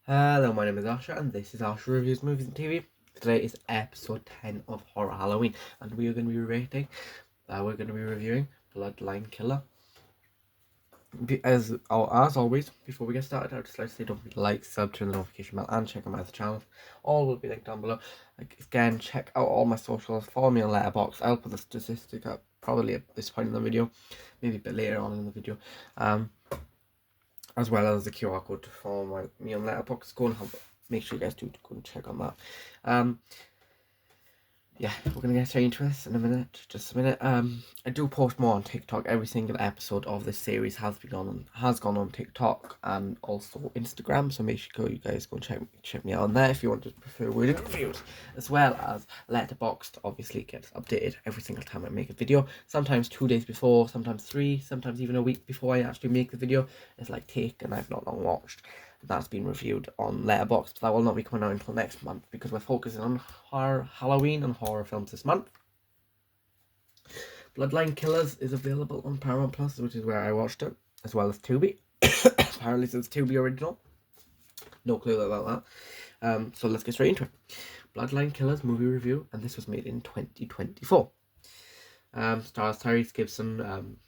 Hello, my name is Asha, and this is Asha Reviews Movies and TV. Today is episode 10 of Horror Halloween, and we are going to be reviewing Bloodline Killer. As always, before we get started, I'd just like to say don't forget to like, sub, turn the notification bell, and check out my other channels. All will be linked down below. Again, check out all my socials, follow me on Letterboxd. I'll put the statistic up probably at this point in the video, maybe a bit later on in the video. As well as the QR code to follow me on Letterboxd. Go and make sure you guys do go and check on that. Yeah, we're gonna get straight into this in a minute, just a minute. I do post more on TikTok. Every single episode of this series has gone on TikTok and also Instagram. So make sure you guys go and check me out on there if you want to prefer worded reviews, as well as Letterboxd. Obviously gets updated every single time I make a video. Sometimes 2 days before, sometimes 3, sometimes even a week before I actually make the video. It's like take and I've not long watched. That's been reviewed on Letterboxd, but that will not be coming out until next month because we're focusing on Halloween and horror films this month. Bloodline Killers is available on Paramount Plus, which is where I watched it, as well as Tubi. Apparently it's Tubi original. No clue about that. So let's get straight into it. Bloodline Killers movie review, and this was made in 2024. Stars Tyrese Gibson,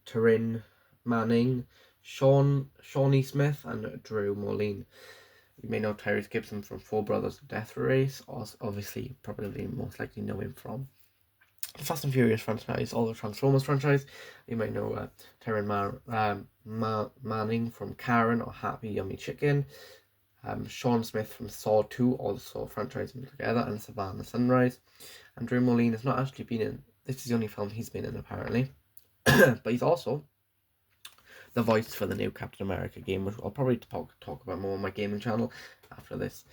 Taryn Manning, Shawnee Smith, and Drew Moline. You may know Tyrese Gibson from Four Brothers Death Race, or obviously probably most likely know him from the Fast and Furious franchise, or the Transformers franchise. You may know Taryn Manning from Karen or Happy Yummy Chicken. Sean Smith from Saw 2, also franchising together, and Savannah Sunrise. And Drew Moline has not actually been in, this is the only film he's been in apparently, but he's also the voice for the new Captain America game, which I'll probably talk about more on my gaming channel after this.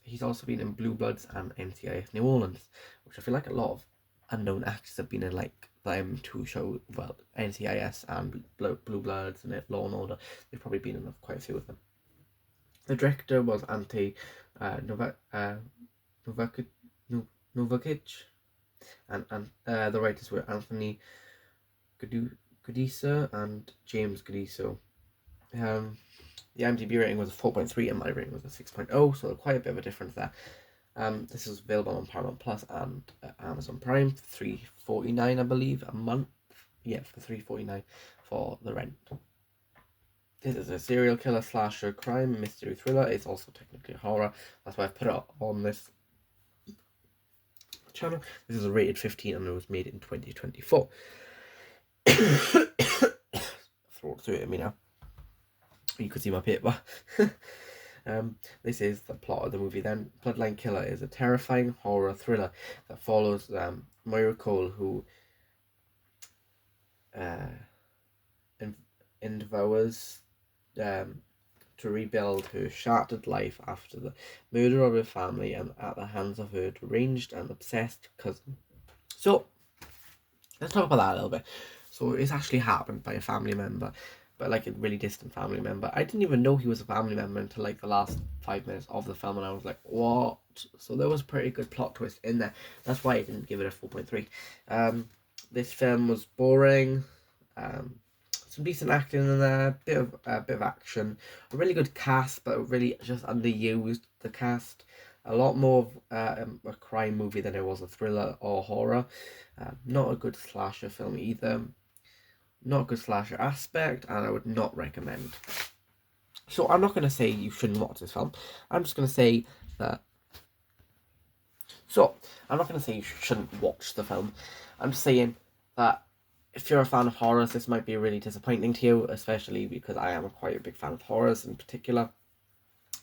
He's also been in Blue Bloods and NCIS New Orleans, which I feel like a lot of unknown actors have been in, like them two shows, well, NCIS and Blue Bloods and Law and Order. They've probably been in quite a few of them. The director was Ante Novakic, and the writers were Anthony Gudisa and James Gudiso. The IMDb rating was a 4.3 and my rating was a 6.0, so quite a bit of a difference there. This is available on Paramount Plus and Amazon Prime for $3.49, I believe, a month. Yeah, for $3.49 for the rent. This is a serial killer slasher crime mystery thriller. It's also technically horror. That's why I've put it on this channel. This is a rated 15 and it was made in 2024. Throat through it at me now. You could see my paper. This is the plot of the movie then. Bloodline Killer is a terrifying horror thriller that follows Moira Cole, who endeavours to rebuild her shattered life after the murder of her family and at the hands of her deranged and obsessed cousin. So, let's talk about that a little bit. So, it's actually happened by a family member, but like a really distant family member. I didn't even know he was a family member until like the last 5 minutes of the film, and I was like, what? So there was a pretty good plot twist in there. That's why I didn't give it a 4.3. This film was boring. Some decent acting in there, a bit of action, a really good cast, but really just underused the cast. A lot more of a crime movie than it was a thriller or horror. Not a good slasher film either. Not a good slasher aspect, and I would not recommend. So I'm not going to say you shouldn't watch this film. I'm just going to say that. So I'm not going to say you shouldn't watch the film. I'm just saying that if you're a fan of horrors, this might be really disappointing to you, especially because I am quite a big fan of horrors in particular.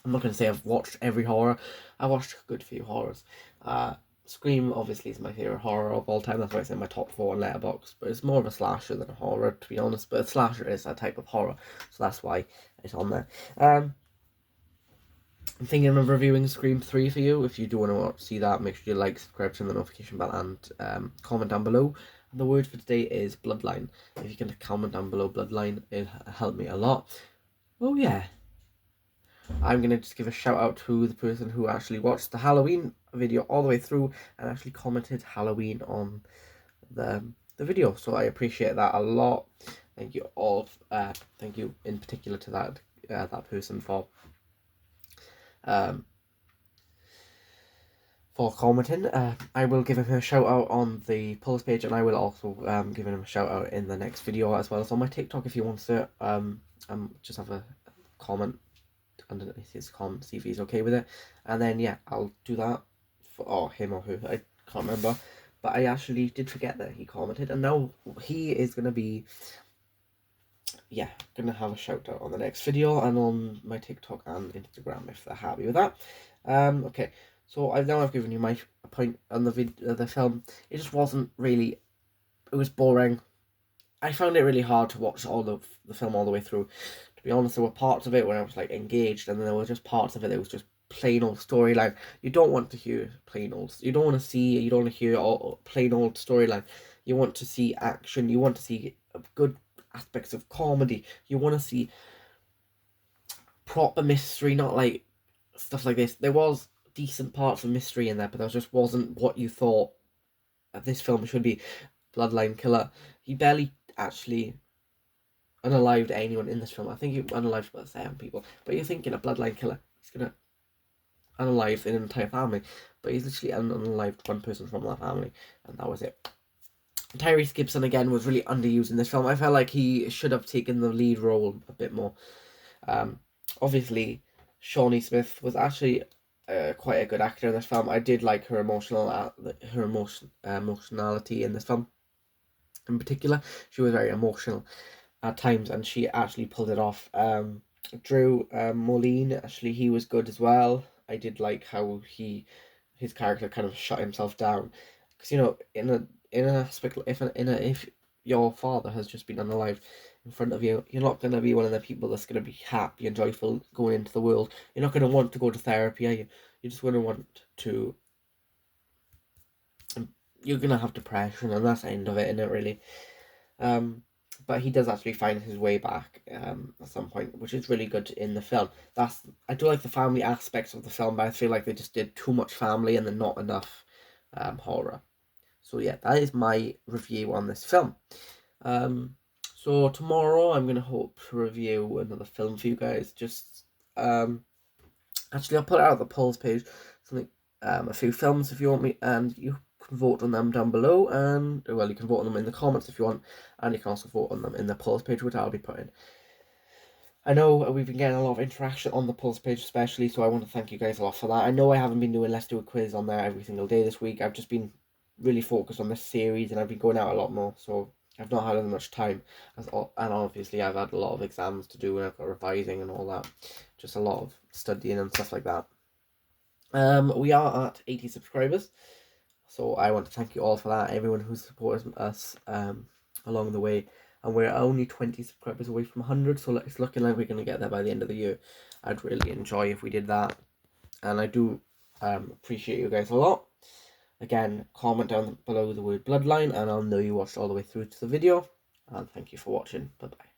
I'm not going to say I've watched every horror. I watched a good few horrors. Scream obviously is my favourite horror of all time. That's why it's in my top 4 on Letterboxd. But it's more of a slasher than a horror, to be honest. But a slasher is a type of horror, so that's why it's on there. I'm thinking of reviewing Scream 3 for you. If you do want to see that, make sure you like, subscribe, turn the notification bell, and comment down below. And the word for today is Bloodline. If you can comment down below Bloodline, it'll help me a lot. Oh yeah. I'm going to just give a shout out to the person who actually watched the Halloween video all the way through and actually commented Halloween on the video. So I appreciate that a lot. Thank you all. Thank you in particular to that that person for commenting. I will give him a shout out on the polls page, and I will also give him a shout out in the next video, as well as on my TikTok if he wants to just have a comment underneath his comment, see if he's okay with it, and then yeah, I'll do that for him or who, I can't remember, but I actually did forget that he commented, and now he is gonna be gonna have a shout out on the next video and on my TikTok and Instagram if they're happy with that. Okay, so I've given you my point on the film. It just wasn't really, it was boring. I found it really hard to watch all the film all the way through. To be honest, there were parts of it where I was like engaged, and then there were just parts of it that was just plain old storyline. You don't want to hear plain old. You don't want to see. You don't want to hear all plain old storyline. You want to see action. You want to see good aspects of comedy. You want to see proper mystery, not like stuff like this. There was decent parts of mystery in there, but there just wasn't what you thought this film should be. Bloodline killer. He barely actually unalived anyone in this film. I think he unalived about 7 people. But you're thinking a bloodline killer, he's gonna unalive an entire family, but he's literally unalived one person from that family, and that was it. Tyrese Gibson again was really underused in this film. I felt like he should have taken the lead role a bit more. Obviously, Shawnee Smith was actually quite a good actor in this film. I did like her emotionality in this film. In particular, she was very emotional at times, and she actually pulled it off. Drew Moline, actually, he was good as well. I did like how his character kind of shut himself down, because you know, in an aspect, if your father has just been unalived in front of you, you're not going to be one of the people that's going to be happy and joyful going into the world. You're not going to want to go to therapy, are you? You're just going to want to. You're going to have depression, and that's the end of it, isn't it, really? But he does actually find his way back at some point, which is really good in the film. I do like the family aspects of the film, but I feel like they just did too much family and then not enough horror. So yeah, that is my review on this film. So tomorrow I'm going to hope to review another film for you guys. Just actually, I'll put it out the polls page, something a few films if you want me, and you can vote on them down below, and well, you can vote on them in the comments if you want, and you can also vote on them in the polls page, which I'll be putting. I know we've been getting a lot of interaction on the polls page especially, so I want to thank you guys a lot for that. I know I haven't been doing Let's Do a Quiz on there every single day this week. I've just been really focused on this series, and I've been going out a lot more, so I've not had as much time, and obviously I've had a lot of exams to do, and I've got revising and all that, just a lot of studying and stuff like that. We are at 80 subscribers, so I want to thank you all for that, everyone who supports us along the way, and we're only 20 subscribers away from 100, so it's looking like we're going to get there by the end of the year. I'd really enjoy if we did that, and I do appreciate you guys a lot. Again, comment down below the word Bloodline, and I'll know you watched all the way through to the video, and thank you for watching. Bye bye.